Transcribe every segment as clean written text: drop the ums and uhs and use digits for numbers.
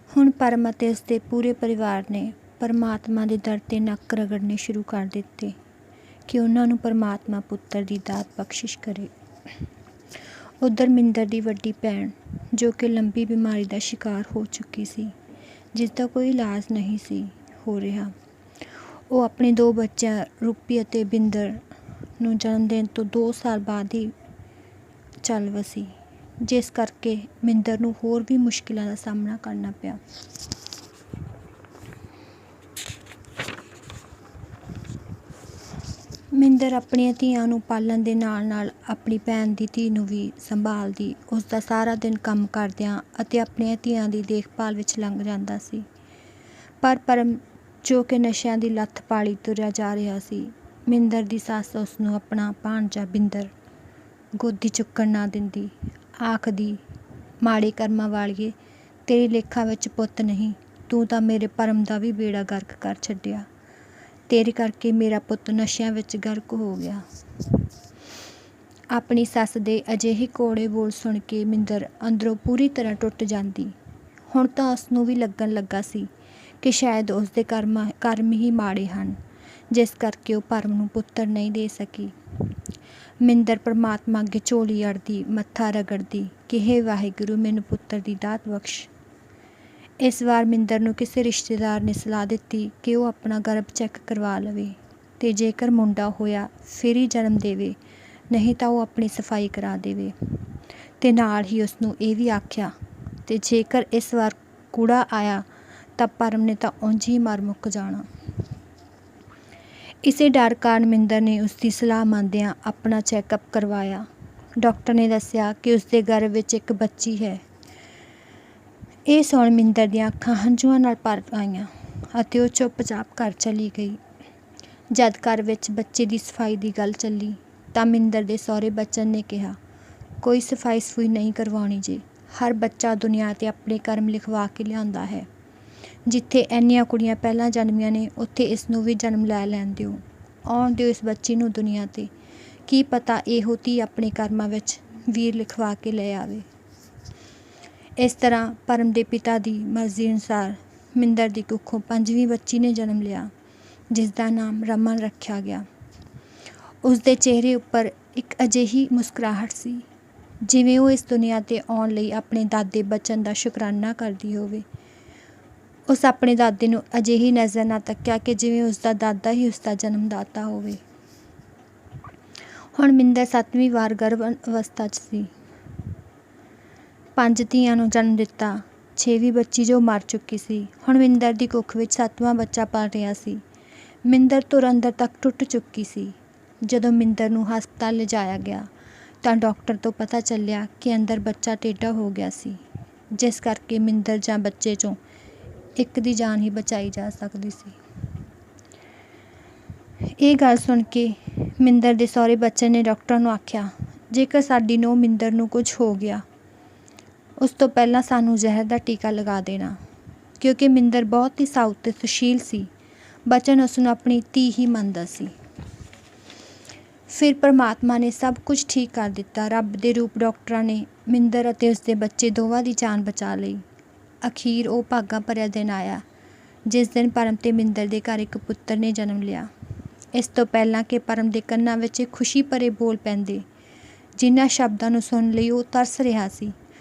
ਹੁਣ ਪਰਮ ਅਤੇ ਉਸਦੇ ਪੂਰੇ ਪਰਿਵਾਰ ਨੇ ਪਰਮਾਤਮਾ ਦੇ ਦਰ 'ਤੇ ਨੱਕ ਰਗੜਨੇ ਸ਼ੁਰੂ ਕਰ ਦਿੱਤੇ ਕਿ ਉਹਨਾਂ ਨੂੰ ਪਰਮਾਤਮਾ ਪੁੱਤਰ ਦੀ ਦਾਤ ਬਖਸ਼ਿਸ਼ ਕਰੇ। ਉੱਧਰ ਮਿੰਦਰ ਦੀ ਵੱਡੀ ਭੈਣ, ਜੋ ਕਿ ਲੰਬੀ ਬਿਮਾਰੀ ਦਾ ਸ਼ਿਕਾਰ ਹੋ ਚੁੱਕੀ ਸੀ, ਜਿਸ ਦਾ ਕੋਈ ਇਲਾਜ ਨਹੀਂ ਸੀ ਹੋ ਰਿਹਾ, ਉਹ ਆਪਣੇ 2 ਬੱਚਿਆਂ ਰੂਪੀ ਅਤੇ ਬਿੰਦਰ ਨੂੰ ਜਨਮ ਦੇਣ ਤੋਂ 2 ਸਾਲ ਬਾਅਦ ਹੀ ਚੱਲ ਵਸੀ, ਜਿਸ ਕਰਕੇ ਮਿੰਦਰ ਨੂੰ ਹੋਰ ਵੀ ਮੁਸ਼ਕਿਲਾਂ ਦਾ ਸਾਹਮਣਾ ਕਰਨਾ ਪਿਆ। ਮਿੰਦਰ ਆਪਣੀਆਂ ਧੀਆਂ ਨੂੰ ਪਾਲਣ ਦੇ ਨਾਲ ਨਾਲ ਆਪਣੀ ਭੈਣ ਦੀ ਧੀ ਨੂੰ ਵੀ ਸੰਭਾਲਦੀ। ਉਸਦਾ ਸਾਰਾ ਦਿਨ ਕੰਮ ਕਰਦਿਆਂ ਅਤੇ ਆਪਣੀਆਂ ਧੀਆਂ ਦੀ ਦੇਖਭਾਲ ਵਿੱਚ ਲੰਘ ਜਾਂਦਾ ਸੀ। ਪਰ ਪਰਮ, ਜੋ ਕਿ ਨਸ਼ਿਆਂ ਦੀ ਲੱਤ ਪਾਲੀ ਤੁਰਿਆ ਜਾ ਰਿਹਾ ਸੀ, ਮਿੰਦਰ ਦੀ ਸੱਸ ਉਸਨੂੰ ਆਪਣਾ ਭਾਣਜਾ ਬਿੰਦਰ ਗੋਦੀ ਚੁੱਕਣ ਨਾ ਦਿੰਦੀ। ਆਖਦੀ, ਮਾੜੇ ਕਰਮਾਂ ਵਾਲੀਏ, ਤੇਰੇ ਲੇਖਾਂ ਵਿੱਚ ਪੁੱਤ ਨਹੀਂ, ਤੂੰ ਤਾਂ ਮੇਰੇ ਪਰਮ ਦਾ ਵੀ ਬੇੜਾ ਗਰਕ ਕਰ ਛੱਡਿਆ। ਤੇਰੇ ਕਰਕੇ ਮੇਰਾ ਪੁੱਤ ਨਸ਼ਿਆਂ ਵਿੱਚ ਗਰਕ ਹੋ ਗਿਆ। ਆਪਣੀ ਸੱਸ ਦੇ ਅਜਿਹੇ ਕੌੜੇ ਬੋਲ ਸੁਣ ਕੇ ਮਿੰਦਰ ਅੰਦਰੋਂ ਪੂਰੀ ਤਰ੍ਹਾਂ ਟੁੱਟ ਜਾਂਦੀ। ਹੁਣ ਤਾਂ ਉਸਨੂੰ ਵੀ ਲੱਗਣ ਲੱਗਾ ਸੀ ਕਿ ਸ਼ਾਇਦ ਉਸਦੇ ਕਰਮ ਹੀ ਮਾੜੇ ਹਨ, ਜਿਸ ਕਰਕੇ ਉਹ ਪਰਮ ਨੂੰ ਪੁੱਤਰ ਨਹੀਂ ਦੇ ਸਕੀ। ਮਿੰਦਰ ਪਰਮਾਤਮਾ ਅੱਗੇ ਝੋਲੀ ਅੜਦੀ, ਮੱਥਾ ਰਗੜਦੀ ਕਿ ਹੇ ਵਾਹਿਗੁਰੂ, ਮੈਨੂੰ ਪੁੱਤਰ ਦੀ ਦਾਤ ਬਖਸ਼। ਇਸ ਵਾਰ ਮਿੰਦਰ ਨੂੰ ਕਿਸੇ ਰਿਸ਼ਤੇਦਾਰ ਨੇ ਸਲਾਹ ਦਿੱਤੀ ਕਿ ਉਹ ਆਪਣਾ ਗਰਭ ਚੈੱਕ ਕਰਵਾ ਲਵੇ ਅਤੇ ਜੇਕਰ ਮੁੰਡਾ ਹੋਇਆ ਫਿਰ ਹੀ ਜਨਮ ਦੇਵੇ, ਨਹੀਂ ਤਾਂ ਉਹ ਆਪਣੀ ਸਫਾਈ ਕਰਾ ਦੇਵੇ। ਅਤੇ ਨਾਲ ਹੀ ਉਸਨੂੰ ਇਹ ਵੀ ਆਖਿਆ, ਅਤੇ ਜੇਕਰ ਇਸ ਵਾਰ ਕੂੜਾ ਆਇਆ ਤਾਂ ਪਰਮ ਨੇ ਤਾਂ ਉਂਝ ਹੀ ਮਰ ਮੁੱਕ ਜਾਣਾ। ਇਸੇ ਡਰ ਕਾਰਨ ਮਿੰਦਰ ਨੇ ਉਸਦੀ ਸਲਾਹ ਮੰਨਦਿਆਂ ਆਪਣਾ ਚੈੱਕਅਪ ਕਰਵਾਇਆ। ਡਾਕਟਰ ਨੇ ਦੱਸਿਆ ਕਿ ਉਸਦੇ ਗਰਭ ਵਿੱਚ ਇੱਕ ਬੱਚੀ ਹੈ। ਇਹ ਸੁਣ ਮਿੰਦਰ ਦੀਆਂ ਅੱਖਾਂ ਹੰਝੂਆਂ ਨਾਲ ਭਰ ਆਈਆਂ ਅਤੇ ਉਹ ਚੁੱਪਚਾਪ ਘਰ ਚਲੀ ਗਈ। ਜਦ ਘਰ ਵਿੱਚ ਬੱਚੇ ਦੀ ਸਫਾਈ ਦੀ ਗੱਲ ਚੱਲੀ ਤਾਂ ਮਿੰਦਰ ਦੇ ਸਹੁਰੇ ਬਚਨ ਨੇ ਕਿਹਾ, ਕੋਈ ਸਫਾਈ ਸਫੂਈ ਨਹੀਂ ਕਰਵਾਉਣੀ ਜੀ, ਹਰ ਬੱਚਾ ਦੁਨੀਆ 'ਤੇ ਆਪਣੇ ਕਰਮ ਲਿਖਵਾ ਕੇ ਲਿਆਉਂਦਾ ਹੈ। ਜਿੱਥੇ ਇੰਨੀਆਂ ਕੁੜੀਆਂ ਪਹਿਲਾਂ ਜਨਮੀਆਂ ਨੇ, ਉੱਥੇ ਇਸ ਨੂੰ ਵੀ ਜਨਮ ਲੈ ਲੈਣ ਦਿਓ। ਆਉਣ ਦਿਓ ਇਸ ਬੱਚੀ ਨੂੰ ਦੁਨੀਆ 'ਤੇ, ਕੀ ਪਤਾ ਇਹੋ ਧੀ ਆਪਣੇ ਕਰਮਾਂ ਵਿੱਚ ਵੀਰ ਲਿਖਵਾ ਕੇ ਲੈ ਆਵੇ। ਇਸ ਤਰ੍ਹਾਂ ਪਰਮ ਦੇ ਪਿਤਾ ਦੀ ਮਰਜ਼ੀ ਅਨੁਸਾਰ ਮਿੰਦਰ ਦੀ ਕੁੱਖੋਂ 5ਵੀਂ ਬੱਚੀ ਨੇ ਜਨਮ ਲਿਆ, ਜਿਸ ਦਾ ਨਾਮ ਰਮਨ ਰੱਖਿਆ ਗਿਆ। ਉਸਦੇ ਚਿਹਰੇ ਉੱਪਰ ਇੱਕ ਅਜਿਹੀ ਮੁਸਕਰਾਹਟ ਸੀ ਜਿਵੇਂ ਉਹ ਇਸ ਦੁਨੀਆ 'ਤੇ ਆਉਣ ਲਈ ਆਪਣੇ ਦਾਦੇ ਬਚਨ ਦਾ ਸ਼ੁਕਰਾਨਾ ਕਰਦੀ ਹੋਵੇ। ਉਸ ਆਪਣੇ ਦਾਦੇ ਨੂੰ ਅਜਿਹੀ ਨਜ਼ਰ ਨਾਲ ਤੱਕਿਆ ਕਿ ਜਿਵੇਂ ਉਸਦਾ ਦਾਦਾ ਹੀ ਉਸਦਾ ਜਨਮਦਾਤਾ ਹੋਵੇ। ਹੁਣ ਮਿੰਦਰ 7ਵੀਂ ਵਾਰ ਗਰਭ ਅਵਸਥਾ 'ਚ ਸੀ। 5 ਧੀਆਂ ਨੂੰ ਜਨਮ ਦਿੱਤਾ। 6ਵੀਂ ਬੱਚੀ ਜੋ ਮਰ ਚੁੱਕੀ ਸੀ, ਹੁਣ ਮਿੰਦਰ ਦੀ ਕੁੱਖ ਵਿੱਚ 7ਵਾਂ ਬੱਚਾ ਪਲ ਰਿਹਾ ਸੀ। ਮਿੰਦਰ ਧੁਰ ਅੰਦਰ ਤੱਕ ਟੁੱਟ ਚੁੱਕੀ ਸੀ। ਜਦੋਂ ਮਿੰਦਰ ਨੂੰ ਹਸਪਤਾਲ ਲਿਜਾਇਆ ਗਿਆ ਤਾਂ ਡਾਕਟਰ ਤੋਂ ਪਤਾ ਚੱਲਿਆ ਕਿ ਅੰਦਰ ਬੱਚਾ ਟੇਢਾ ਹੋ ਗਿਆ ਸੀ, ਜਿਸ ਕਰਕੇ ਮਿੰਦਰ ਜਾਂ ਬੱਚੇ 'ਚੋਂ ਇੱਕ ਦੀ ਜਾਨ ਹੀ ਬਚਾਈ ਜਾ ਸਕਦੀ ਸੀ। ਇਹ ਗੱਲ ਸੁਣ ਕੇ ਮਿੰਦਰ ਦੇ ਸਹੁਰੇ ਬਚਨ ਨੇ ਡਾਕਟਰ ਨੂੰ ਆਖਿਆ, ਜੇਕਰ ਸਾਡੀ ਨੂੰਹ ਮਿੰਦਰ ਨੂੰ ਕੁਝ ਹੋ ਗਿਆ, ਉਸ ਤੋਂ ਪਹਿਲਾਂ ਸਾਨੂੰ ਜ਼ਹਿਰ ਦਾ ਟੀਕਾ ਲਗਾ ਦੇਣਾ, ਕਿਉਂਕਿ ਮਿੰਦਰ ਬਹੁਤ ਹੀ ਸਾਊ ਅਤੇ ਸੁਸ਼ੀਲ ਸੀ। ਬਚਨ ਉਸ ਨੂੰ ਆਪਣੀ ਧੀ ਹੀ ਮੰਨਦਾ ਸੀ। ਫਿਰ ਪਰਮਾਤਮਾ ਨੇ ਸਭ ਕੁਝ ਠੀਕ ਕਰ ਦਿੱਤਾ। ਰੱਬ ਦੇ ਰੂਪ ਡਾਕਟਰਾਂ ਨੇ ਮਿੰਦਰ ਅਤੇ ਉਸਦੇ ਬੱਚੇ ਦੋਵਾਂ ਦੀ ਜਾਨ ਬਚਾ ਲਈ। ਅਖੀਰ ਉਹ ਭਾਗਾਂ ਭਰਿਆ ਦਿਨ ਆਇਆ, ਜਿਸ ਦਿਨ ਪਰਮ ਤੇ ਮਿੰਦਰ ਦੇ ਘਰ ਇੱਕ ਪੁੱਤਰ ਨੇ ਜਨਮ ਲਿਆ। ਇਸ ਤੋਂ ਪਹਿਲਾਂ ਕਿ ਪਰਮ ਦੇ ਕੰਨਾਂ ਵਿੱਚ ਖੁਸ਼ੀ ਭਰੇ ਬੋਲ ਪੈਂਦੇ, ਜਿਨ੍ਹਾਂ ਸ਼ਬਦਾਂ ਨੂੰ ਸੁਣਨ ਲਈ ਉਹ ਤਰਸ ਰਿਹਾ ਸੀ,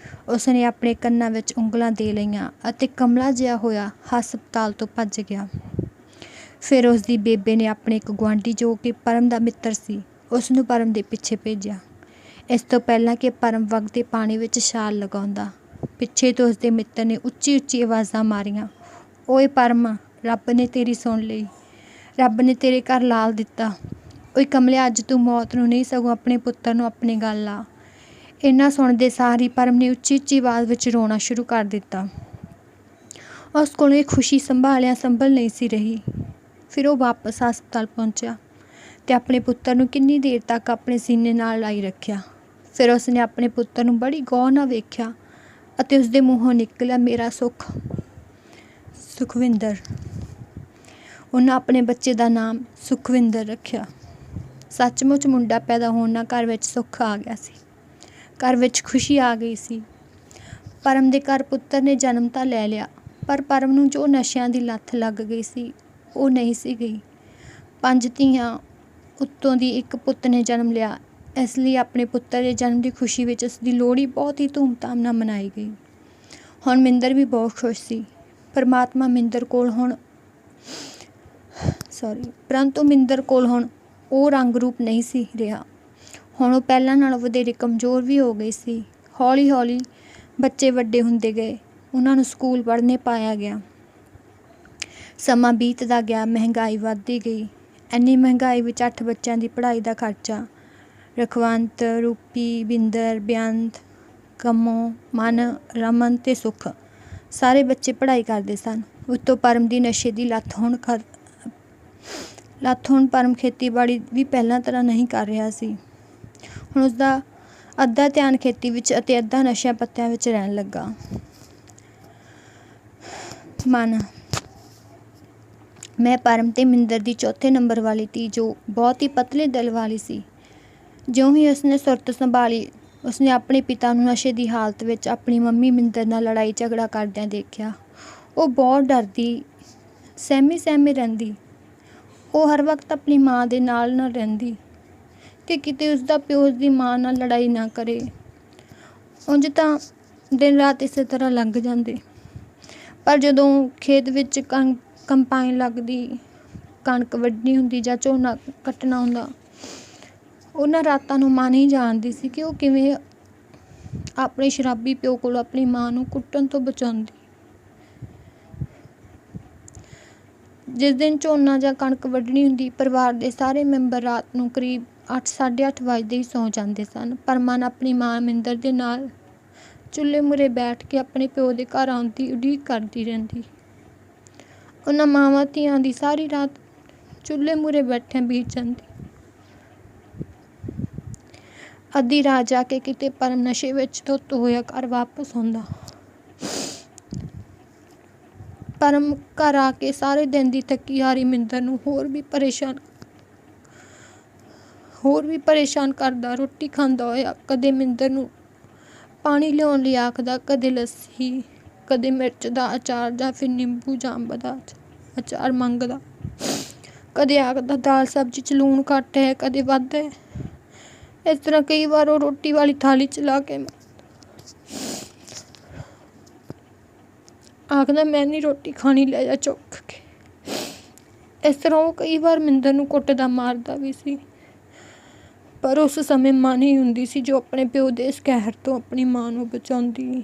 ਉਸਨੇ ਆਪਣੇ ਕੰਨਾਂ ਵਿੱਚ ਉਂਗਲਾਂ ਦੇ ਲਈਆਂ ਅਤੇ ਕਮਲਾ ਜਿਹਾ ਹੋਇਆ ਹਸਪਤਾਲ ਤੋਂ ਭੱਜ ਗਿਆ। ਫਿਰ ਉਸਦੀ ਬੇਬੇ ਨੇ ਆਪਣੇ ਇੱਕ ਗੁਆਂਢੀ, ਜੋ ਕਿ ਪਰਮ ਦਾ ਮਿੱਤਰ ਸੀ, ਉਸਨੂੰ ਪਰਮ ਦੇ ਪਿੱਛੇ ਭੇਜਿਆ। ਇਸ ਤੋਂ ਪਹਿਲਾਂ ਕਿ ਪਰਮ ਵਗਦੇ ਪਾਣੀ ਵਿੱਚ ਛਾਲ ਲਗਾਉਂਦਾ, ਪਿੱਛੇ ਤੋਂ ਉਸਦੇ ਮਿੱਤਰ ਨੇ ਉੱਚੀ ਉੱਚੀ ਆਵਾਜ਼ਾਂ ਮਾਰੀਆਂ, ਓਏ ਪਰਮ, ਰੱਬ ਨੇ ਤੇਰੀ ਸੁਣ ਲਈ, ਰੱਬ ਨੇ ਤੇਰੇ ਘਰ ਲਾਲ ਦਿੱਤਾ। ਓਏ ਕਮਲਿਆ, ਅੱਜ ਤੂੰ ਮੌਤ ਨੂੰ ਨਹੀਂ ਸਗੋਂ ਆਪਣੇ ਪੁੱਤਰ ਨੂੰ ਆਪਣੇ ਗਲ ਲਾ। ਇੰਨਾ ਸੁਣਦੇ ਸਾਰ ਹੀ ਪਰਮ ਨੇ ਉੱਚੀ ਉੱਚੀ ਆਵਾਜ਼ ਵਿੱਚ ਰੋਣਾ ਸ਼ੁਰੂ ਕਰ ਦਿੱਤਾ। ਉਸ ਕੋਲੋਂ ਇਹ ਖੁਸ਼ੀ ਸੰਭਲ ਨਹੀਂ ਸੀ ਰਹੀ। ਫਿਰ ਉਹ ਵਾਪਸ ਹਸਪਤਾਲ ਪਹੁੰਚਿਆ ਅਤੇ ਆਪਣੇ ਪੁੱਤਰ ਨੂੰ ਕਿੰਨੀ ਦੇਰ ਤੱਕ ਆਪਣੇ ਸੀਨੇ ਨਾਲ ਲਾਈ ਰੱਖਿਆ। ਫਿਰ ਉਸਨੇ ਆਪਣੇ ਪੁੱਤਰ ਨੂੰ ਬੜੀ ਗੌਰ ਨਾਲ ਵੇਖਿਆ ਅਤੇ ਉਸਦੇ ਮੂੰਹੋਂ ਨਿਕਲਿਆ, ਮੇਰਾ ਸੁਖਵਿੰਦਰ। ਉਹਨਾਂ ਆਪਣੇ ਬੱਚੇ ਦਾ ਨਾਮ ਸੁਖਵਿੰਦਰ ਰੱਖਿਆ। ਸੱਚਮੁੱਚ ਮੁੰਡਾ ਪੈਦਾ ਹੋਣ ਨਾਲ ਘਰ ਵਿੱਚ ਸੁੱਖ ਆ ਗਿਆ ਸੀ, ਘਰ ਵਿੱਚ ਖੁਸ਼ੀ ਆ ਗਈ ਸੀ। ਪਰਮ ਦੇ ਘਰ ਪੁੱਤਰ ਨੇ ਜਨਮ ਤਾਂ ਲੈ ਲਿਆ, ਪਰ ਪਰਮ ਨੂੰ ਜੋ ਨਸ਼ਿਆਂ ਦੀ ਲੱਤ ਲੱਗ ਗਈ ਸੀ ਉਹ ਨਹੀਂ ਸੀ ਗਈ। 5 ਧੀਆਂ ਉੱਤੋਂ ਦੀ ਇੱਕ ਪੁੱਤ ਨੇ ਜਨਮ ਲਿਆ। ਇਸ ਲਈ ਆਪਣੇ ਪੁੱਤਰ ਦੇ ਜਨਮ ਦੀ ਖੁਸ਼ੀ ਵਿੱਚ ਉਸ ਦੀ ਲੋਹੜੀ ਬਹੁਤ ਹੀ ਧੂਮਧਾਮ ਨਾਲ ਮਨਾਈ ਗਈ। ਹੁਣ ਮਿੰਦਰ ਵੀ ਬਹੁਤ ਖੁਸ਼ ਸੀ। ਪਰੰਤੂ ਮਿੰਦਰ ਕੋਲ ਹੁਣ ਉਹ ਰੰਗ ਰੂਪ ਨਹੀਂ ਸੀ ਰਿਹਾ। ਹੁਣ ਉਹ ਪਹਿਲਾਂ ਨਾਲੋਂ ਵਧੇਰੇ ਕਮਜ਼ੋਰ ਵੀ ਹੋ ਗਈ ਸੀ। ਹੌਲੀ ਹੌਲੀ ਬੱਚੇ ਵੱਡੇ ਹੁੰਦੇ ਗਏ। ਉਹਨਾਂ ਨੂੰ ਸਕੂਲ ਪੜ੍ਹਨੇ ਪਾਇਆ ਗਿਆ। ਸਮਾਂ ਬੀਤਦਾ ਗਿਆ, ਮਹਿੰਗਾਈ ਵੱਧਦੀ ਗਈ। ਇੰਨੀ ਮਹਿੰਗਾਈ ਵਿੱਚ 8 ਬੱਚਿਆਂ ਦੀ ਪੜ੍ਹਾਈ ਦਾ ਖਰਚਾ, ਰਖਵੰਤ, ਰੂਪੀ, ਬਿੰਦਰ, ਬੇਅੰਤ, ਕੰਮੋ, ਮਨ, ਰਮਨ ਤੇ ਸੁੱਖ ਸਾਰੇ ਬੱਚੇ ਪੜ੍ਹਾਈ ਕਰਦੇ ਸਨ। ਉੱਤੋਂ ਪਰਮ ਦੀ ਨਸ਼ੇ ਦੀ ਲੱਤ ਹੁਣ ਪਰਮ ਖੇਤੀਬਾੜੀ ਵੀ ਪਹਿਲਾਂ ਤਰ੍ਹਾਂ ਨਹੀਂ ਕਰ ਰਿਹਾ ਸੀ। ਹੁਣ ਉਸਦਾ ਅੱਧਾ ਧਿਆਨ ਖੇਤੀ ਵਿੱਚ ਅਤੇ ਅੱਧਾ ਨਸ਼ਿਆਂ ਪੱਤਿਆਂ ਵਿੱਚ ਰਹਿਣ ਲੱਗਾ। ਮਨ, ਮੈਂ ਪਰਮ ਤੇ ਮਿੰਦਰ ਦੀ ਚੌਥੇ ਨੰਬਰ ਵਾਲੀ ਧੀ, ਜੋ ਬਹੁਤ ਹੀ ਪਤਲੇ ਦਿਲ ਵਾਲੀ ਸੀ। ਜਿਉਂ ਹੀ ਉਸਨੇ ਸੁਰਤ ਸੰਭਾਲੀ, ਉਸਨੇ ਆਪਣੇ ਪਿਤਾ ਨੂੰ ਨਸ਼ੇ ਦੀ ਹਾਲਤ ਵਿੱਚ ਆਪਣੀ ਮੰਮੀ ਮਿੰਦਰ ਨਾਲ ਲੜਾਈ ਝਗੜਾ ਕਰਦਿਆਂ ਦੇਖਿਆ। ਉਹ ਬਹੁਤ ਡਰਦੀ, ਸਹਿਮੀ ਰਹਿੰਦੀ। ਉਹ ਹਰ ਵਕਤ ਆਪਣੀ ਮਾਂ ਦੇ ਨਾਲ ਰਹਿੰਦੀ ਕਿ ਕਿਤੇ ਉਸਦਾ ਪਿਓ ਉਸਦੀ ਮਾਂ ਨਾਲ ਲੜਾਈ ਨਾ ਕਰੇ। ਉਂਝ ਤਾਂ ਦਿਨ ਰਾਤ ਇਸੇ ਤਰ੍ਹਾਂ ਲੰਘ ਜਾਂਦੇ, ਪਰ ਜਦੋਂ ਖੇਤ ਵਿੱਚ ਕੰਬਾਈਨ ਲੱਗਦੀ, ਕਣਕ ਵੱਢਣੀ ਹੁੰਦੀ ਜਾਂ ਝੋਨਾ ਕੱਟਣਾ ਹੁੰਦਾ, ਉਹਨਾਂ ਰਾਤਾਂ ਨੂੰ ਮਾਂ ਨਹੀਂ ਜਾਣਦੀ ਸੀ ਕਿ ਉਹ ਕਿਵੇਂ ਆਪਣੇ ਸ਼ਰਾਬੀ ਪਿਓ ਕੋਲੋਂ ਆਪਣੀ ਮਾਂ ਨੂੰ ਕੁੱਟਣ ਤੋਂ ਬਚਾਉਂਦੀ। ਜਿਸ ਦਿਨ ਝੋਨਾ ਜਾਂ ਕਣਕ ਵੱਢਣੀ ਹੁੰਦੀ, ਪਰਿਵਾਰ ਦੇ ਸਾਰੇ ਮੈਂਬਰ ਰਾਤ ਨੂੰ ਕਰੀਬ 8-8:30 ਵਜਦੇ ਹੀ ਸੌਂ ਜਾਂਦੇ ਸਨ। ਪਰ ਮਨ ਆਪਣੀ ਮਾਂ ਮਿੰਦਰ ਦੇ ਨਾਲ ਚੁੱਲ੍ਹੇ ਮੂਹਰੇ ਬੈਠ ਕੇ ਆਪਣੇ ਪਿਓ ਦੇ ਘਰ ਆਉਣ ਦੀ ਉਡੀਕ ਕਰਦੀ ਰਹਿੰਦੀ। ਉਹਨਾਂ ਮਾਵਾਂ ਧੀਆਂ ਦੀ ਸਾਰੀ ਰਾਤ ਚੁੱਲ੍ਹੇ ਮੂਹਰੇ ਬੈਠਿਆਂ ਬੀਤ ਜਾਂਦੀ। ਅੱਧੀ ਰਾਤ ਜਾ ਕੇ ਕਿਤੇ ਪਰਮ ਨਸ਼ੇ ਵਿੱਚ ਧੁੱਤ ਹੋਇਆ ਘਰ ਵਾਪਸ ਆਉਂਦਾ। ਪਰਮ ਘਰ ਆ ਕੇ ਸਾਰੇ ਦਿਨ ਦੀ ਥੱਕੀ ਹਾਰੀ ਮਿੰਦਰ ਨੂੰ ਹੋਰ ਵੀ ਪਰੇਸ਼ਾਨ ਕਰਦਾ। ਰੋਟੀ ਖਾਂਦਾ ਹੋਇਆ ਕਦੇ ਮਿੰਦਰ ਨੂੰ ਪਾਣੀ ਲਿਆਉਣ ਲਈ ਆਖਦਾ, ਕਦੇ ਲੱਸੀ, ਕਦੇ ਮਿਰਚ ਦਾ ਅਚਾਰ ਜਾਂ ਫਿਰ ਨਿੰਬੂ ਜਾਂਬ ਦਾ ਅਚਾਰ ਮੰਗਦਾ। ਕਦੇ ਆਖਦਾ ਦਾਲ ਸਬਜ਼ੀ 'ਚ ਲੂਣ ਘੱਟ ਹੈ, ਕਦੇ ਵੱਧ ਹੈ। ਇਸ ਤਰ੍ਹਾਂ ਕਈ ਵਾਰ ਉਹ ਰੋਟੀ ਵਾਲੀ ਥਾਲੀ ਚਲਾ ਕੇ ਆਖਦਾ, ਮੈਂ ਨਹੀਂ ਰੋਟੀ ਖਾਣੀ, ਲੈ ਜਾ ਚੁੱਕ ਕੇ। ਇਸ ਤਰ੍ਹਾਂ ਉਹ ਕਈ ਵਾਰ ਮਿੰਦਰ ਨੂੰ ਕੁੱਟਦਾ ਮਾਰਦਾ ਵੀ ਸੀ। ਪਰ ਉਸ ਸਮੇਂ ਮਾਂ ਨਹੀਂ ਹੁੰਦੀ ਸੀ ਜੋ ਆਪਣੇ ਪਿਓ ਦੇ ਇਸ ਕਹਿਰ ਤੋਂ ਆਪਣੀ ਮਾਂ ਨੂੰ ਬਚਾਉਂਦੀ।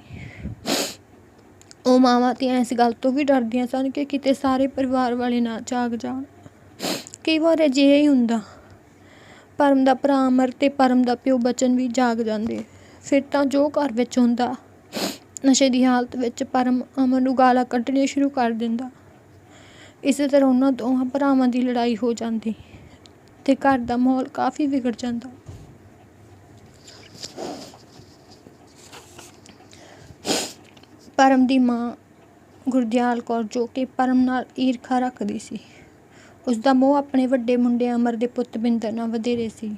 ਉਹ ਮਾਵਾਂ ਧੀਆਂ ਇਸ ਗੱਲ ਤੋਂ ਵੀ ਡਰਦੀਆਂ ਸਨ ਕਿ ਕਿਤੇ ਸਾਰੇ ਪਰਿਵਾਰ ਵਾਲੇ ਨਾ ਜਾਗ ਜਾਣ। ਕਈ ਵਾਰ ਅਜਿਹਾ ਹੀ ਹੁੰਦਾ। ਪਰਮ ਦਾ ਭਰਾ ਅਮਰ ਤੇ ਪਰਮ ਦਾ ਪਿਓ ਬਚਨ ਵੀ ਜਾਗ ਜਾਂਦੇ। ਫਿਰ ਤਾਂ ਜੋ ਘਰ ਵਿੱਚ ਹੁੰਦਾ, ਨਸ਼ੇ ਦੀ ਹਾਲਤ ਵਿੱਚ ਪਰਮ ਅਮਰ ਨੂੰ ਗਾਲਾਂ ਕੱਢਣੀਆਂ ਸ਼ੁਰੂ ਕਰ ਦਿੰਦਾ। ਇਸੇ ਤਰ੍ਹਾਂ ਉਹਨਾਂ ਦੋਹਾਂ ਭਰਾਵਾਂ ਦੀ ਲੜਾਈ ਹੋ ਜਾਂਦੀ ਤੇ ਘਰ ਦਾ ਮਾਹੌਲ ਕਾਫੀ ਵਿਗੜ ਜਾਂਦਾ। ਪਰਮ ਦੀ ਮਾਂ ਗੁਰਦਿਆਲ ਕੌਰ, ਜੋ ਕਿ ਪਰਮ ਨਾਲ ਈਰਖਾ ਰੱਖਦੀ ਸੀ, ਉਸਦਾ ਮੋਹ ਆਪਣੇ ਵੱਡੇ ਮੁੰਡੇ ਅਮਰ ਦੇ ਪੁੱਤ ਬਿੰਦਰ ਨਾਲ ਵਧੇਰੇ ਸੀ।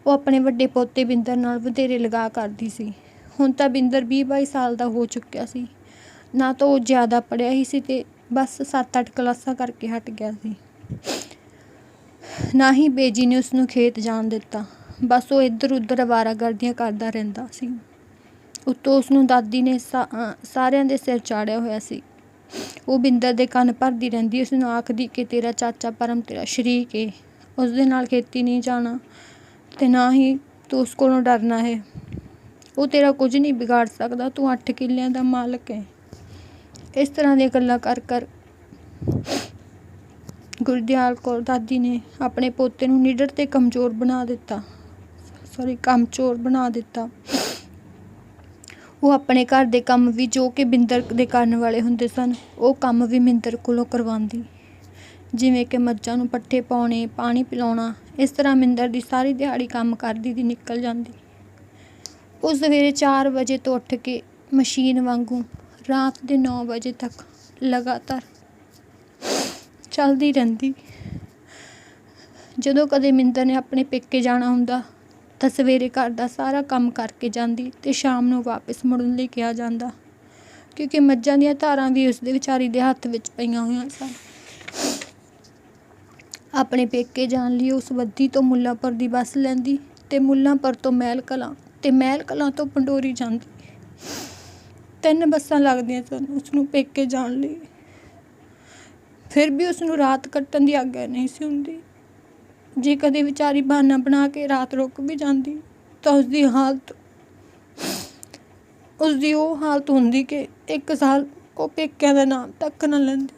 ਉਹ ਆਪਣੇ ਵੱਡੇ ਪੋਤੇ ਬਿੰਦਰ ਨਾਲ ਵਧੇਰੇ ਲਗਾਅ ਕਰਦੀ ਸੀ। ਹੁਣ ਤਾਂ ਬਿੰਦਰ 20-22 ਸਾਲ ਦਾ ਹੋ ਚੁੱਕਿਆ ਸੀ। ਨਾ ਤਾਂ ਉਹ ਜ਼ਿਆਦਾ ਪੜ੍ਹਿਆ ਹੀ ਸੀ ਤੇ ਬਸ 7-8 ਕਲਾਸਾਂ ਕਰਕੇ ਹਟ ਗਿਆ ਸੀ। ਨਾ ਹੀ ਬੇਜੀ ਨੇ ਉਸਨੂੰ ਖੇਤ ਜਾਣ ਦਿੱਤਾ। ਬਸ ਉਹ ਇੱਧਰ ਉੱਧਰ ਅਵਾਰਾਗਰਦੀਆਂ ਕਰਦਾ ਰਹਿੰਦਾ ਸੀ। ਉੱਤੋਂ ਉਸਨੂੰ ਦਾਦੀ ਨੇ ਸਾਰਿਆਂ ਦੇ ਸਿਰ ਚਾੜਿਆ ਹੋਇਆ ਸੀ। ਉਹ ਬਿੰਦਰ ਦੇ ਕੰਨ ਭਰਦੀ ਰਹਿੰਦੀ, ਉਸਨੂੰ ਆਖਦੀ ਕਿ ਤੇਰਾ ਚਾਚਾ ਪਰਮ ਤੇਰਾ ਸ਼ਰੀਕ ਏ, ਉਸਦੇ ਨਾਲ ਖੇਤੀ ਨਹੀਂ ਜਾਣਾ ਤੇ ਨਾ ਹੀ ਤੂੰ ਉਸ ਕੋਲੋਂ ਡਰਨਾ ਹੈ। ਉਹ ਤੇਰਾ ਕੁਝ ਨਹੀਂ ਵਿਗਾੜ ਸਕਦਾ, ਤੂੰ 8 ਕਿੱਲਿਆਂ ਦਾ ਮਾਲਕ ਹੈ। ਇਸ ਤਰ੍ਹਾਂ ਦੀਆਂ ਗੱਲਾਂ ਕਰ ਗੁਰਦਿਆਲ ਕੌਰ ਦਾਦੀ ਨੇ ਆਪਣੇ ਪੋਤੇ ਨੂੰ ਨਿਡਰ ਤੇ ਕਮਜ਼ੋਰ ਬਣਾ ਦਿੱਤਾ। ਉਹ ਆਪਣੇ ਘਰ ਦੇ ਕੰਮ ਵੀ, ਜੋ ਕਿ ਬਿੰਦਰ ਦੇ ਕਰਨ ਵਾਲੇ ਹੁੰਦੇ ਸਨ, ਉਹ ਕੰਮ ਵੀ ਮਿੰਦਰ ਕੋਲੋਂ ਕਰਵਾਉਂਦੀ, ਜਿਵੇਂ ਕਿ ਮੱਝਾਂ ਨੂੰ ਪੱਠੇ ਪਾਉਣੇ, ਪਾਣੀ ਪਿਲਾਉਣਾ। ਇਸ ਤਰ੍ਹਾਂ ਮਿੰਦਰ ਦੀ ਸਾਰੀ ਦਿਹਾੜੀ ਕੰਮ ਕਰਦੀ ਦੀ ਨਿਕਲ ਜਾਂਦੀ। ਉਹ ਸਵੇਰੇ 4 ਵਜੇ ਤੋਂ ਉੱਠ ਕੇ ਮਸ਼ੀਨ ਵਾਂਗੂ ਰਾਤ ਦੇ 9 ਵਜੇ ਤੱਕ ਲਗਾਤਾਰ ਚੱਲਦੀ ਰਹਿੰਦੀ। ਜਦੋਂ ਕਦੇ ਮਿੰਦਰ ਨੇ ਆਪਣੇ ਪੇਕੇ ਜਾਣਾ ਹੁੰਦਾ ਤਾਂ ਸਵੇਰੇ ਘਰ ਦਾ ਸਾਰਾ ਕੰਮ ਕਰਕੇ ਜਾਂਦੀ ਤੇ ਸ਼ਾਮ ਨੂੰ ਵਾਪਸ ਮੁੜਨ ਲਈ ਕਿਹਾ ਜਾਂਦਾ, ਕਿਉਂਕਿ ਮੱਝਾਂ ਦੀਆਂ ਧਾਰਾਂ ਵੀ ਉਸਦੇ ਵਿਚਾਰੀ ਦੇ ਹੱਥ ਵਿੱਚ ਪਈਆਂ ਹੋਈਆਂ ਸਨ। ਆਪਣੇ ਪੇਕੇ ਜਾਣ ਲਈ ਉਸ ਬੱਦੀ ਤੋਂ ਮੁੱਲਾਂਪੁਰ ਦੀ ਬੱਸ ਲੈਂਦੀ ਤੇ ਮੁੱਲਾਂਪੁਰ ਤੋਂ ਮਹਿਲ ਕਲਾਂ ਤੇ ਮਹਿਲ ਕਲਾਂ ਤੋਂ ਪੰਡੋਰੀ ਜਾਂਦੀ। 3 ਬੱਸਾਂ ਲੱਗਦੀਆਂ ਸਨ ਉਸਨੂੰ ਪੇਕੇ ਜਾਣ ਲਈ। ਫਿਰ ਵੀ ਉਸਨੂੰ ਰਾਤ ਕੱਟਣ ਦੀ ਆਗਿਆ ਨਹੀਂ ਸੀ ਹੁੰਦੀ। ਜੇ ਕਦੇ ਵਿਚਾਰੀ ਬਹਾਨਾ ਬਣਾ ਕੇ ਰਾਤ ਰੁਕ ਵੀ ਜਾਂਦੀ ਤਾਂ ਉਸਦੀ ਉਹ ਹਾਲਤ ਹੁੰਦੀ ਕਿ 1 ਸਾਲ ਉਹ ਪੇਕਿਆਂ ਦਾ ਨਾਮ ਤੱਕ ਨਾ ਲੈਂਦੀ।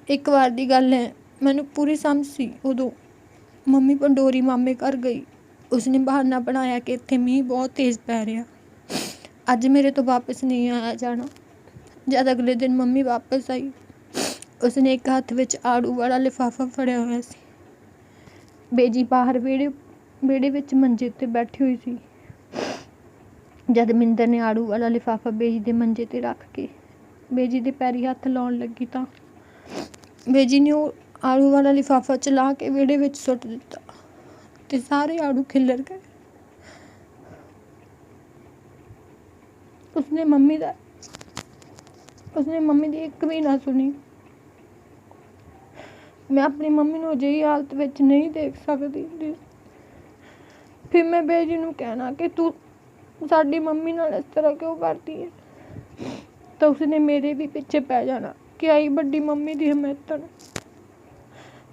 ਇੱਕ ਵਾਰ ਦੀ ਗੱਲ ਹੈ, ਮੈਨੂੰ ਪੂਰੀ ਸਮਝ ਸੀ। ਉਦੋਂ ਮੰਮੀ ਪੰਡੋਰੀ ਮਾਮੇ ਘਰ ਗਈ। ਉਸਨੇ ਬਹਾਨਾ ਬਣਾਇਆ ਕਿ ਇੱਥੇ ਮੀਂਹ ਬਹੁਤ ਤੇਜ਼ ਪੈ ਰਿਹਾ, ਅੱਜ ਮੇਰੇ ਤੋਂ ਵਾਪਸ ਨਹੀਂ ਆਇਆ ਜਾਣਾ। ਜਦ ਅਗਲੇ ਦਿਨ ਮੰਮੀ ਵਾਪਸ ਆਈ, ਉਸਨੇ ਇੱਕ ਹੱਥ ਵਿੱਚ ਆੜੂ ਵਾਲਾ ਲਿਫਾਫਾ ਫੜਿਆ ਹੋਇਆ ਸੀ। ਬੇਜੀ ਬਾਹਰ ਵਿਹੜੇ ਵਿੱਚ ਮੰਜੇ 'ਤੇ ਬੈਠੀ ਹੋਈ ਸੀ। ਜਦ ਮਿੰਦਰ ਨੇ ਆੜੂ ਵਾਲਾ ਲਿਫਾਫਾ ਬੇਜੀ ਦੇ ਮੰਜੇ 'ਤੇ ਰੱਖ ਕੇ ਬੇਜੀ ਦੇ ਪੈਰੀਂ ਹੱਥ ਲਾਉਣ ਲੱਗੀ ਤਾਂ ਬੇਜੀ ਨੇ ਉਹ ਆੜੂ ਵਾਲਾ ਲਿਫਾਫਾ ਚਲਾ ਕੇ ਵਿਹੜੇ ਵਿੱਚ ਸੁੱਟ ਦਿੱਤਾ ਤੇ ਸਾਰੇ ਆੜੂ ਖਿੱਲਰ ਗਏ। ਉਸਨੇ ਮੰਮੀ ਦੀ ਇੱਕ ਵੀ ਨਾ ਸੁਣੀ। ਮੈਂ ਆਪਣੀ ਮੰਮੀ ਨੂੰ ਅਜਿਹੀ ਹਾਲਤ ਵਿੱਚ ਨਹੀਂ ਦੇਖ ਸਕਦੀ ਹੁੰਦੀ। ਫਿਰ ਮੈਂ ਬੇਜੀ ਨੂੰ ਕਹਿਣਾ ਕਿ ਤੂੰ ਸਾਡੀ ਮੰਮੀ ਨਾਲ ਇਸ ਤਰ੍ਹਾਂ ਕਿਉਂ ਕਰਦੀ ਹੈ, ਤਾਂ ਉਸਨੇ ਮੇਰੇ ਵੀ ਪਿੱਛੇ ਪੈ ਜਾਣਾ ਕਿ ਆਈ ਵੱਡੀ ਮੰਮੀ ਦੀ ਹਮੇਤਣ।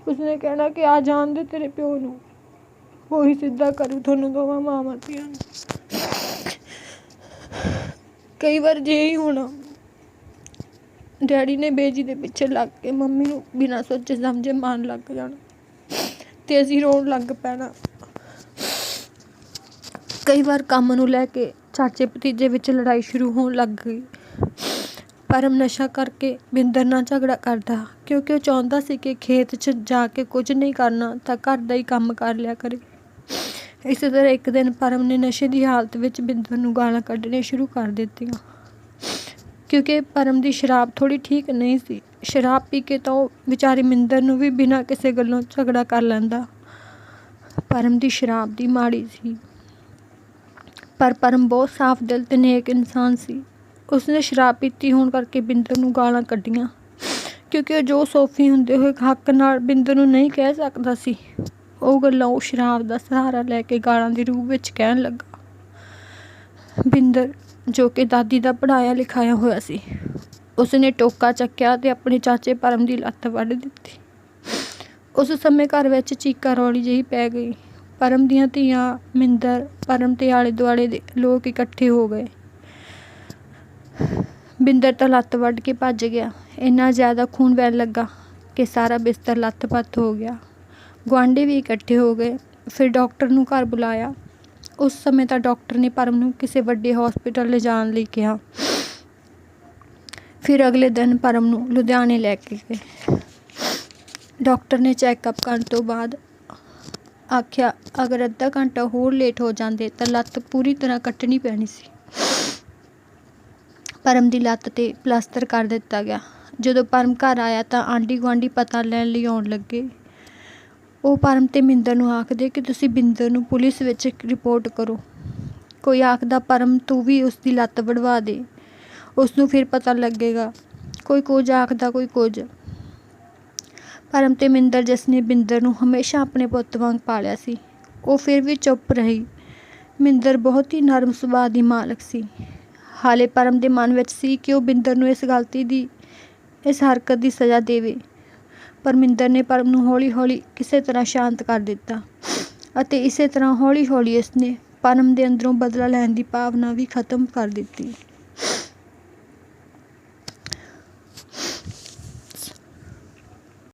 ਉਸਨੇ ਕਹਿਣਾ ਕਿ ਆ ਜਾਣ ਦੇ ਤੇਰੇ ਪਿਓ ਨੂੰ, ਉਹੀ ਸਿੱਧਾ ਕਰੂ ਤੁਹਾਨੂੰ ਦੋਵਾਂ ਮਾਵਾਂ ਧੀਆਂ ਨੂੰ। ਕਈ ਵਾਰ ਜੇ ਹੀ ਹੋਣਾ, ਡੈਡੀ ਨੇ ਬੇਜੀ ਦੇ ਪਿੱਛੇ ਲੱਗ ਕੇ ਮੰਮੀ ਨੂੰ ਬਿਨਾਂ ਸੋਚੇ ਸਮਝੇ ਮਾਰਨ ਲੱਗ ਜਾਣਾ ਤੇ ਅਸੀਂ ਰੋਣ ਲੱਗ ਪੈਣਾ। ਕਈ ਵਾਰ ਕੰਮ ਨੂੰ ਲੈ ਕੇ ਚਾਚੇ ਭਤੀਜੇ ਵਿੱਚ ਲੜਾਈ ਸ਼ੁਰੂ ਹੋਣ ਲੱਗ ਗਈ। ਪਰਮ ਨਸ਼ਾ ਕਰਕੇ ਬਿੰਦਰ ਨਾਲ ਝਗੜਾ ਕਰਦਾ, ਕਿਉਂਕਿ ਉਹ ਚਾਹੁੰਦਾ ਸੀ ਕਿ ਖੇਤ 'ਚ ਜਾ ਕੇ ਕੁਝ ਨਹੀਂ ਕਰਨਾ ਤਾਂ ਘਰ ਦਾ ਹੀ ਕੰਮ ਕਰ ਲਿਆ ਕਰੇ। ਇਸੇ ਤਰ੍ਹਾਂ ਇੱਕ ਦਿਨ ਪਰਮ ਨੇ ਨਸ਼ੇ ਦੀ ਹਾਲਤ ਵਿੱਚ ਬਿੰਦਰ ਨੂੰ ਗਾਲਾਂ ਕੱਢਣੀਆਂ ਸ਼ੁਰੂ ਕਰ ਦਿੱਤੀਆਂ, ਕਿਉਂਕਿ ਪਰਮ ਦੀ ਸ਼ਰਾਬ ਥੋੜ੍ਹੀ ਠੀਕ ਨਹੀਂ ਸੀ। ਸ਼ਰਾਬ ਪੀ ਕੇ ਤਾਂ ਉਹ ਵਿਚਾਰੀ ਮਿੰਦਰ ਨੂੰ ਵੀ ਬਿਨਾਂ ਕਿਸੇ ਗੱਲੋਂ ਝਗੜਾ ਕਰ ਲੈਂਦਾ। ਪਰਮ ਦੀ ਸ਼ਰਾਬ ਦੀ ਮਾੜੀ ਸੀ, ਪਰ ਪਰਮ ਬਹੁਤ ਸਾਫ਼ ਦਿਲ ਤੇ ਨੇਕ ਇਨਸਾਨ ਸੀ। ਉਸਨੇ ਸ਼ਰਾਬ ਪੀਤੀ ਹੋਣ ਕਰਕੇ ਬਿੰਦਰ ਨੂੰ ਗਾਲਾਂ ਕੱਢੀਆਂ, ਕਿਉਂਕਿ ਉਹ ਜੋ ਸੋਫੀ ਹੁੰਦੇ ਹੋਏ ਹੱਕ ਨਾਲ ਬਿੰਦਰ ਨੂੰ ਨਹੀਂ ਕਹਿ ਸਕਦਾ ਸੀ, ਉਹ ਗੱਲਾਂ ਉਹ ਸ਼ਰਾਬ ਦਾ ਸਹਾਰਾ ਲੈ ਕੇ ਗਾਲਾਂ ਦੇ ਰੂਪ ਵਿੱਚ ਕਹਿਣ ਲੱਗਾ। ਬਿੰਦਰ, ਜੋ ਕਿ ਦਾਦੀ ਦਾ ਪੜ੍ਹਾਇਆ ਲਿਖਾਇਆ ਹੋਇਆ ਸੀ, ਉਸਨੇ ਟੋਕਾ ਚੱਕਿਆ ਤੇ ਆਪਣੇ ਚਾਚੇ ਪਰਮ ਦੀ ਲੱਤ ਵੱਢ ਦਿੱਤੀ। ਉਸ ਸਮੇਂ ਘਰ ਵਿੱਚ ਚੀਕਾ ਰੌਲੀ ਜਿਹੀ ਪੈ ਗਈ। ਪਰਮ ਦੀਆਂ ਧੀਆਂ, ਮਿੰਦਰ, ਪਰਮ ਤੇ ਆਲੇ ਦੁਆਲੇ ਦੇ ਲੋਕ ਇਕੱਠੇ ਹੋ ਗਏ। ਬਿੰਦਰ ਤਾਂ ਲੱਤ ਵੱਢ ਕੇ ਭੱਜ ਗਿਆ। ਇੰਨਾ ਜ਼ਿਆਦਾ ਖੂਨ ਵਹਿਣ ਲੱਗਾ ਕਿ ਸਾਰਾ ਬਿਸਤਰ ਲੱਥ-ਪੱਥ ਹੋ ਗਿਆ। ਗੁਆਂਢੀ ਵੀ ਇਕੱਠੇ ਹੋ ਗਏ। ਫਿਰ ਡਾਕਟਰ ਨੂੰ ਘਰ ਬੁਲਾਇਆ। ਉਸ ਸਮੇਂ ਤਾਂ ਡਾਕਟਰ ਨੇ ਪਰਮ ਨੂੰ ਕਿਸੇ ਵੱਡੇ ਹੌਸਪੀਟਲ ਲਿਜਾਣ ਲਈ ਕਿਹਾ। ਫਿਰ ਅਗਲੇ ਦਿਨ ਪਰਮ ਨੂੰ ਲੁਧਿਆਣੇ ਲੈ ਕੇ ਗਏ। ਡਾਕਟਰ ਨੇ ਚੈੱਕਅਪ ਕਰਨ ਤੋਂ ਬਾਅਦ ਆਖਿਆ, ਅਗਰ ਅੱਧਾ ਘੰਟਾ ਹੋਰ ਲੇਟ ਹੋ ਜਾਂਦੇ ਤਾਂ ਲੱਤ ਪੂਰੀ ਤਰ੍ਹਾਂ ਕੱਟਣੀ ਪੈਣੀ ਸੀ। ਪਰਮ ਦੀ ਲੱਤ 'ਤੇ ਪਲਾਸਟਰ ਕਰ ਦਿੱਤਾ ਗਿਆ। ਜਦੋਂ ਪਰਮ ਘਰ ਆਇਆ ਤਾਂ ਆਂਢੀ ਗੁਆਂਢੀ ਪਤਾ ਲੈਣ ਲਈ ਆਉਣ ਲੱਗੇ। ਉਹ ਪਰਮ ਤੇ ਮਿੰਦਰ ਨੂੰ ਆਖਦੇ ਕਿ ਤੁਸੀਂ ਬਿੰਦਰ ਨੂੰ ਪੁਲਿਸ ਵਿੱਚ ਰਿਪੋਰਟ ਕਰੋ। ਕੋਈ ਆਖਦਾ, ਪਰਮ ਤੂੰ ਵੀ ਉਸ ਦੀ ਲੱਤ ਵੜਵਾ ਦੇ, ਉਸ ਨੂੰ ਫਿਰ ਪਤਾ ਲੱਗੇਗਾ। ਕੋਈ ਕੁਝ ਆਖਦਾ, ਕੋਈ ਕੁਝ। ਪਰਮ ਤੇ ਮਿੰਦਰ, ਜਿਸ ਨੇ ਬਿੰਦਰ ਨੂੰ ਹਮੇਸ਼ਾ ਆਪਣੇ ਪੁੱਤ ਵਾਂਗ ਪਾਲਿਆ ਸੀ, ਉਹ ਫਿਰ ਵੀ ਚੁੱਪ ਰਹੀ। ਮਿੰਦਰ ਬਹੁਤ ਹੀ ਨਰਮ ਸੁਭਾਅ ਦੀ ਮਾਲਕ ਸੀ। ਹਾਲੇ ਪਰਮ ਦੇ ਮਨ ਵਿੱਚ ਸੀ ਕਿ ਉਹ ਬਿੰਦਰ ਨੂੰ ਇਸ ਹਰਕਤ ਦੀ ਸਜ਼ਾ ਦੇਵੇ, ਪਰ ਮਿੰਦਰ ਨੇ ਪਰਮ ਨੂੰ ਹੌਲੀ-ਹੌਲੀ ਕਿਸੇ ਤਰ੍ਹਾਂ ਸ਼ਾਂਤ ਕਰ ਦਿੱਤਾ ਅਤੇ ਇਸੇ ਤਰ੍ਹਾਂ ਹੌਲੀ-ਹੌਲੀ ਉਸਨੇ ਪਰਮ ਦੇ ਅੰਦਰੋਂ ਬਦਲਾ ਲੈਣ ਦੀ ਭਾਵਨਾ ਵੀ ਖਤਮ ਕਰ ਦਿੱਤੀ।